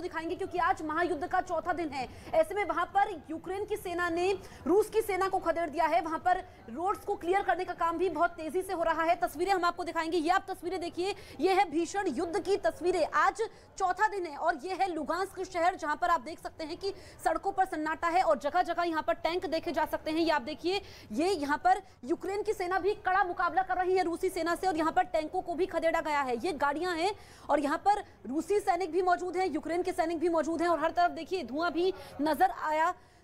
दिखाएंगे क्योंकि आज महायुद्ध का चौथा दिन है। ऐसे में वहां पर यूक्रेन की सेना ने रूस की सेना को खदेड़ दिया है। वहां पर रोड्स को क्लियर करने का काम भी बहुत तेजी से हो रहा है। तस्वीरें हम आपको दिखाएंगे। ये आप तस्वीरें देखिए, ये है भीषण युद्ध की तस्वीरें। आज चौथा दिन है और ये है लुगांस्क शहर, जहां पर आप देख सकते हैं कि सड़कों पर सन्नाटा है और जगह जगह यहां पर टैंक देखे जा सकते हैं। ये आप देखिए, ये यहां पर यूक्रेन की सेना भी कड़ा मुकाबला कर रही है रूसी सेना से और यहां पर टैंकों को भी खदेड़ा गया है। ये गाड़ियां हैं और यहां पर रूसी सैनिक भी मौजूद हैं, यूक्रेन के सैनिक भी मौजूद हैं और हर तरफ देखिए धुआं भी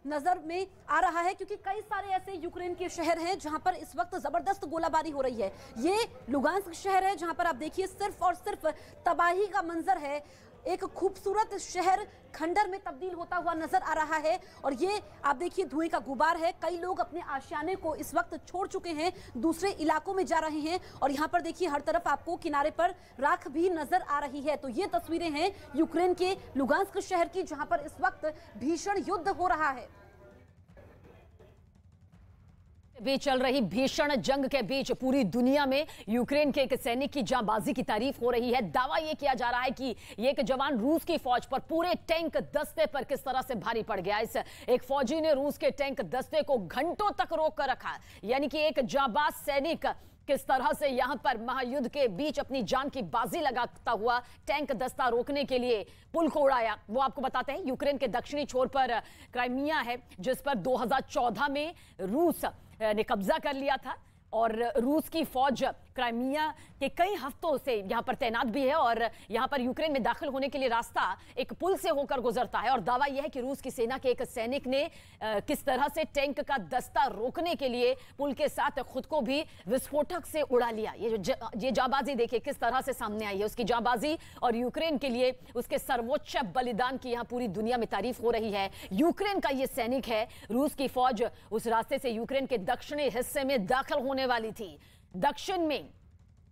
नजर में आ रहा है क्योंकि कई सारे ऐसे यूक्रेन के शहर हैं जहां पर इस वक्त जबरदस्त गोलाबारी हो रही है। ये लुगांस्क शहर है जहां पर आप देखिए सिर्फ और सिर्फ तबाही का मंजर है। एक खूबसूरत शहर खंडर में तब्दील होता हुआ नजर आ रहा है और ये आप देखिए धुएं का गुबार है। कई लोग अपने आशियाने को इस वक्त छोड़ चुके हैं, दूसरे इलाकों में जा रहे हैं और यहाँ पर देखिए हर तरफ आपको किनारे पर राख भी नजर आ रही है। तो ये तस्वीरें हैं यूक्रेन के लुगांस्क शहर की, जहां पर इस वक्त भीषण युद्ध हो रहा है। भी चल रही भीषण जंग के बीच पूरी दुनिया में यूक्रेन के एक सैनिक की जांबाजी की तारीफ हो रही है। दावा यह किया जा रहा है कि ये एक जवान रूस की फौज पर पूरे टैंक दस्ते पर किस तरह से भारी पड़ गया। इस एक फौजी ने रूस के टैंक दस्ते को घंटों तक रोक कर रखा, यानी कि एक जांबाज सैनिक किस तरह से यहां पर महायुद्ध के बीच अपनी जान की बाजी लगाता हुआ टैंक दस्ता रोकने के लिए पुल को उड़ाया। वो आपको बताते हैं, यूक्रेन के दक्षिणी छोर पर क्राइमिया है जिस पर 2014 में रूस ने कब्जा कर लिया था और रूस की फौज क्राइमिया के कई हफ्तों से यहां पर तैनात भी है और यहां पर यूक्रेन में दाखिल होने के लिए रास्ता एक पुल से होकर गुजरता है। और दावा यह है कि रूस की सेना के एक सैनिक ने किस तरह से टैंक का दस्ता रोकने के लिए पुल के साथ खुद को भी विस्फोटक से उड़ा लिया। ये जांबाजी देखिए किस तरह से सामने आई है, उसकी जांबाजी और यूक्रेन के लिए उसके सर्वोच्च बलिदान की यहां पूरी दुनिया में तारीफ हो रही है। यूक्रेन का ये सैनिक है। रूस की फौज उस रास्ते से यूक्रेन के दक्षिणी हिस्से में दाखिल होने वाली थी। दक्षिण में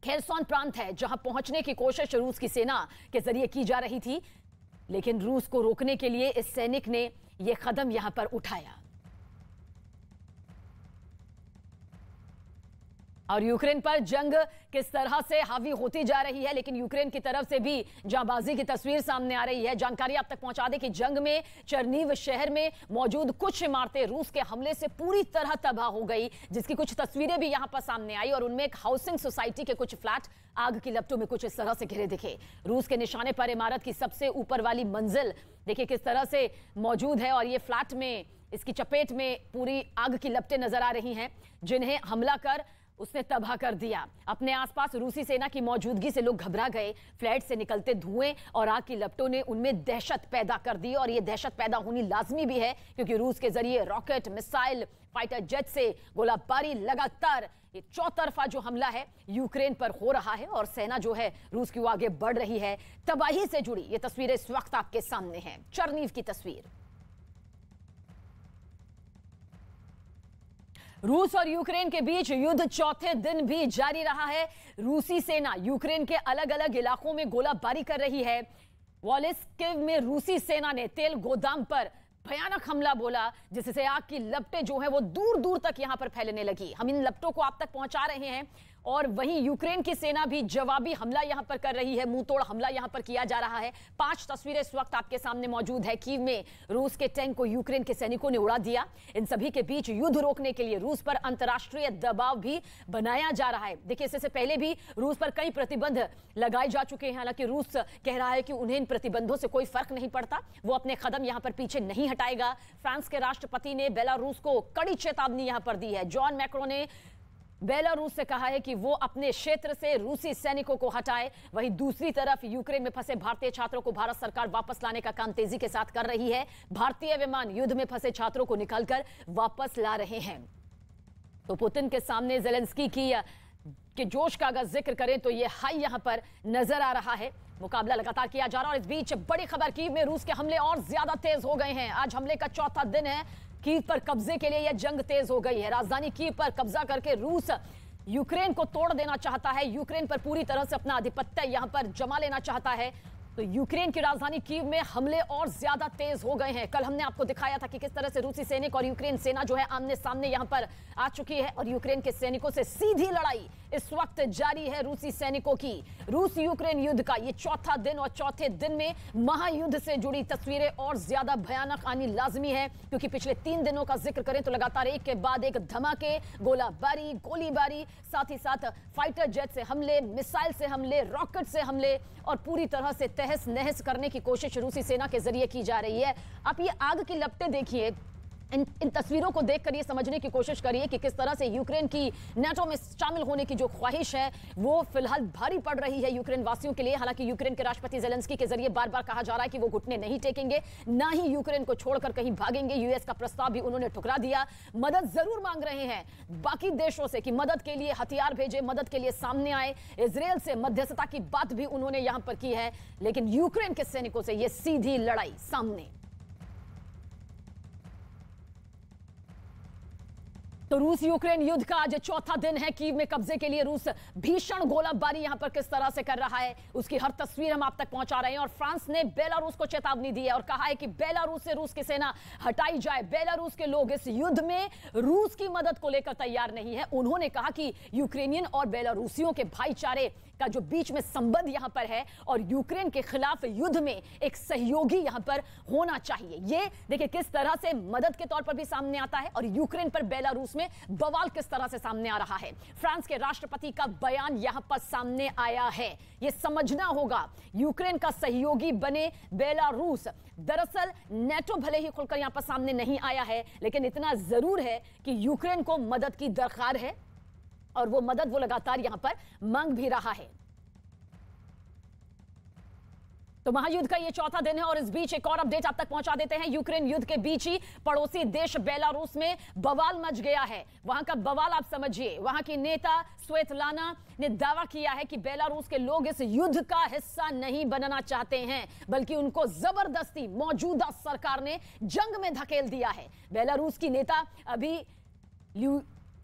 खेरसोन प्रांत है जहां पहुंचने की कोशिश रूस की सेना के जरिए की जा रही थी, लेकिन रूस को रोकने के लिए इस सैनिक ने यह कदम यहां पर उठाया। और यूक्रेन पर जंग किस तरह से हावी होती जा रही है, लेकिन यूक्रेन की तरफ से भी जांबाजी की तस्वीर सामने आ रही है। जानकारी आप तक पहुंचा दें कि जंग में चरनीव शहर में मौजूद कुछ इमारतें रूस के हमले से पूरी तरह तबाह हो गई, जिसकी कुछ तस्वीरें भी यहां पर सामने आई और उनमें एक हाउसिंग सोसाइटी के कुछ फ्लैट आग की लपटों में कुछ इस तरह से घिरे दिखे। रूस के निशाने पर इमारत की सबसे ऊपर वाली मंजिल देखिए किस तरह से मौजूद है और ये फ्लैट में इसकी चपेट में पूरी आग की लपटें नजर आ रही हैं, जिन्हें हमला कर उसने तबाह कर दिया। अपने आसपास रूसी सेना की मौजूदगी से लोग घबरा गए। फ्लैट से निकलते धुएं और आग की लपटों ने उनमें दहशत पैदा कर दी और यह दहशत पैदा होनी लाजमी भी है क्योंकि रूस के जरिए रॉकेट, मिसाइल, फाइटर जेट से गोलाबारी लगातार ये चौतरफा जो हमला है यूक्रेन पर हो रहा है और सेना जो है रूस की वो आगे बढ़ रही है। तबाही से जुड़ी ये तस्वीरें इस वक्त आपके सामने हैं। चरनीव की तस्वीर। रूस और यूक्रेन के बीच युद्ध चौथे दिन भी जारी रहा है। रूसी सेना यूक्रेन के अलग अलग इलाकों में गोलाबारी कर रही है। वॉलिस्किव में रूसी सेना ने तेल गोदाम पर भयानक हमला बोला, जिससे आग की लपटें जो हैं वो दूर दूर तक यहां पर फैलने लगी। हम इन लपटों को आप तक पहुंचा रहे हैं और वहीं यूक्रेन की सेना भी जवाबी हमला यहां पर कर रही है, मुंहतोड़ हमला यहां पर किया जा रहा है। 5 तस्वीरें इस वक्त आपके सामने मौजूद है। कीव में रूस के टैंक को यूक्रेन के सैनिकों ने उड़ा दिया। इन सभी के बीच युद्ध रोकने के लिए रूस पर अंतर्राष्ट्रीय दबाव भी बनाया जा रहा है। देखिए, इससे पहले भी रूस पर कई प्रतिबंध लगाए जा चुके हैं। हालांकि रूस कह रहा है कि उन्हें इन प्रतिबंधों से कोई फर्क नहीं पड़ता, वो अपने कदम यहां पर पीछे नहीं हटाएगा। फ्रांस के राष्ट्रपति ने बेलारूस को कड़ी चेतावनी यहां पर दी है। जॉन मैक्रो ने बेलारूस से कहा है कि वो अपने क्षेत्र से रूसी सैनिकों को हटाए। वहीं दूसरी तरफ यूक्रेन में फंसे भारतीय छात्रों को भारत सरकार वापस लाने का काम तेजी के साथ कर रही है। भारतीय विमान युद्ध में फंसे छात्रों को निकालकर वापस ला रहे हैं। तो पुतिन के सामने जेलेंस्की के जोश का अगर जिक्र करें तो ये हाई यहां पर नजर आ रहा है। मुकाबला लगातार किया जा रहा है और इस बीच बड़ी खबर, कीव में रूस के हमले और ज्यादा तेज हो गए हैं। आज हमले का चौथा दिन है। कीव पर कब्जे के लिए यह जंग तेज हो गई है। राजधानी कीव पर कब्जा करके रूस यूक्रेन को तोड़ देना चाहता है। यूक्रेन पर पूरी तरह से अपना आधिपत्य यहां पर जमा लेना चाहता है। तो यूक्रेन की राजधानी कीव में हमले और ज्यादा तेज हो गए हैं। कल हमने आपको दिखाया था कि किस तरह से रूसी सैनिक और यूक्रेन सेना जो है आमने सामने यहां पर आ चुकी है और यूक्रेन के सैनिकों से सीधी लड़ाई इस वक्त जारी है रूसी सैनिकों की। रूस यूक्रेन युद्ध का ये चौथा दिन और चौथे दिन में महायुद्ध से जुड़ी तस्वीरें और ज्यादा भयानक आनी लाजमी है, क्योंकि पिछले 3 दिनों का जिक्र करें तो लगातार एक के बाद एक धमाके, गोलाबारी, गोलीबारी, साथ ही साथ फाइटर जेट से हमले, मिसाइल से हमले, रॉकेट से हमले और पूरी तरह से तहस नहस करने की कोशिश रूसी सेना के जरिए की जा रही है। आप ये आग की लपटें देखिए, इन तस्वीरों को देखकर ये समझने की कोशिश करिए कि किस तरह से यूक्रेन की नाटो में शामिल होने की जो ख्वाहिश है वो फिलहाल भारी पड़ रही है यूक्रेन वासियों के लिए। हालांकि यूक्रेन के राष्ट्रपति ज़ेलेंस्की के जरिए बार बार कहा जा रहा है कि वो घुटने नहीं टेकेंगे, ना ही यूक्रेन को छोड़कर कहीं भागेंगे। यूएस का प्रस्ताव भी उन्होंने ठुकरा दिया। मदद जरूर मांग रहे हैं बाकी देशों से कि मदद के लिए हथियार भेजे, मदद के लिए सामने आए। इजरायल से मध्यस्थता की बात भी उन्होंने यहां पर की है, लेकिन यूक्रेन के सैनिकों से यह सीधी लड़ाई सामने। तो रूस यूक्रेन युद्ध का आज चौथा दिन है। कीव में कब्जे के लिए रूस भीषण गोलाबारी यहां पर किस तरह से कर रहा है उसकी हर तस्वीर हम आप तक पहुंचा रहे हैं। और फ्रांस ने बेलारूस को चेतावनी दी है और कहा है कि बेलारूस से रूस की सेना हटाई जाए। बेलारूस के लोग इस युद्ध में रूस की मदद को लेकर तैयार नहीं है। उन्होंने कहा कि यूक्रेनियन और बेलारूसियों के भाईचारे का जो बीच में संबंध यहां पर है और यूक्रेन के खिलाफ युद्ध में एक सहयोगी यहां पर होना चाहिए। ये देखिए किस तरह से मदद के तौर पर भी सामने आता है और यूक्रेन पर बेलारूस में बवाल किस तरह से सामने आ रहा है। फ्रांस के राष्ट्रपति का बयान यहां पर सामने आया है। यह समझना होगा यूक्रेन का सहयोगी बने बेलारूस। दरअसल नेटो भले ही खुलकर यहां पर सामने नहीं आया है, लेकिन इतना जरूर है कि यूक्रेन को मदद की दरकार है और वो मदद वो लगातार यहां पर मांग भी रहा है। तो महायुद्ध का ये चौथा दिन है और इस बीच एक और अपडेट आप तक पहुंचा देते हैं। यूक्रेन युद्ध के बीच ही पड़ोसी देश बेलारूस में बवाल मच गया है। वहां का बवाल आप समझिए। वहां की नेता स्वेतलाना ने दावा किया है कि बेलारूस के लोग इस युद्ध का हिस्सा नहीं बनना चाहते हैं, बल्कि उनको जबरदस्ती मौजूदा सरकार ने जंग में धकेल दिया है। बेलारूस की नेता अभी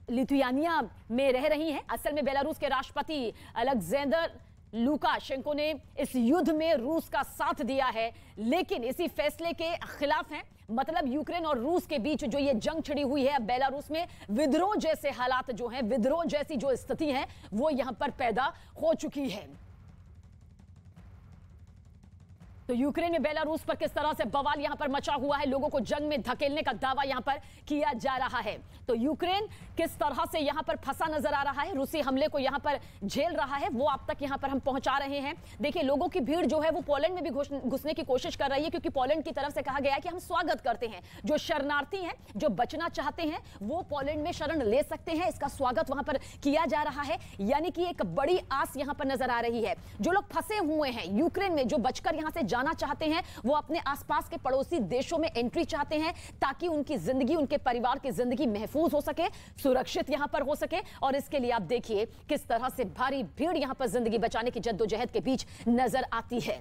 लिथुआनिया में रह रही हैं। असल में बेलारूस के राष्ट्रपति अलेक्जेंडर लुकाशेंको ने इस युद्ध में रूस का साथ दिया है, लेकिन इसी फैसले के खिलाफ हैं। मतलब यूक्रेन और रूस के बीच जो ये जंग छिड़ी हुई है बेलारूस में, विद्रोह जैसे हालात जो हैं, विद्रोह जैसी जो स्थिति है वो यहां पर पैदा हो चुकी है। तो यूक्रेन में बेलारूस पर किस तरह से बवाल यहां पर मचा हुआ है, लोगों को जंग में धकेलने का दावा यहां पर किया जा रहा है। तो यूक्रेन किस तरह से यहां पर फंसा नजर आ रहा है, रूसी हमले को यहां पर झेल रहा है, वो आप तक यहां पर हम पहुंचा रहे हैं। देखिए लोगों की भीड़ जो है वो पोलैंड में भी घुसने की कोशिश कर रही है, क्योंकि पोलैंड की तरफ से कहा गया है कि हम स्वागत करते हैं। जो शरणार्थी हैं, जो बचना चाहते हैं, वो पोलैंड में शरण ले सकते हैं। इसका स्वागत वहां पर किया जा रहा है, यानी कि एक बड़ी आस यहां पर नजर आ रही है। जो लोग फंसे हुए हैं यूक्रेन में, जो बचकर यहां से जाना चाहते हैं, वो अपने आसपास के पड़ोसी देशों में एंट्री चाहते हैं, ताकि उनकी जिंदगी, उनके परिवार की जिंदगी महफूज हो सके, सुरक्षित यहां पर हो सके। और इसके लिए आप देखिए किस तरह से भारी भीड़ यहां पर जिंदगी बचाने की जद्दोजहद के बीच नजर आती है।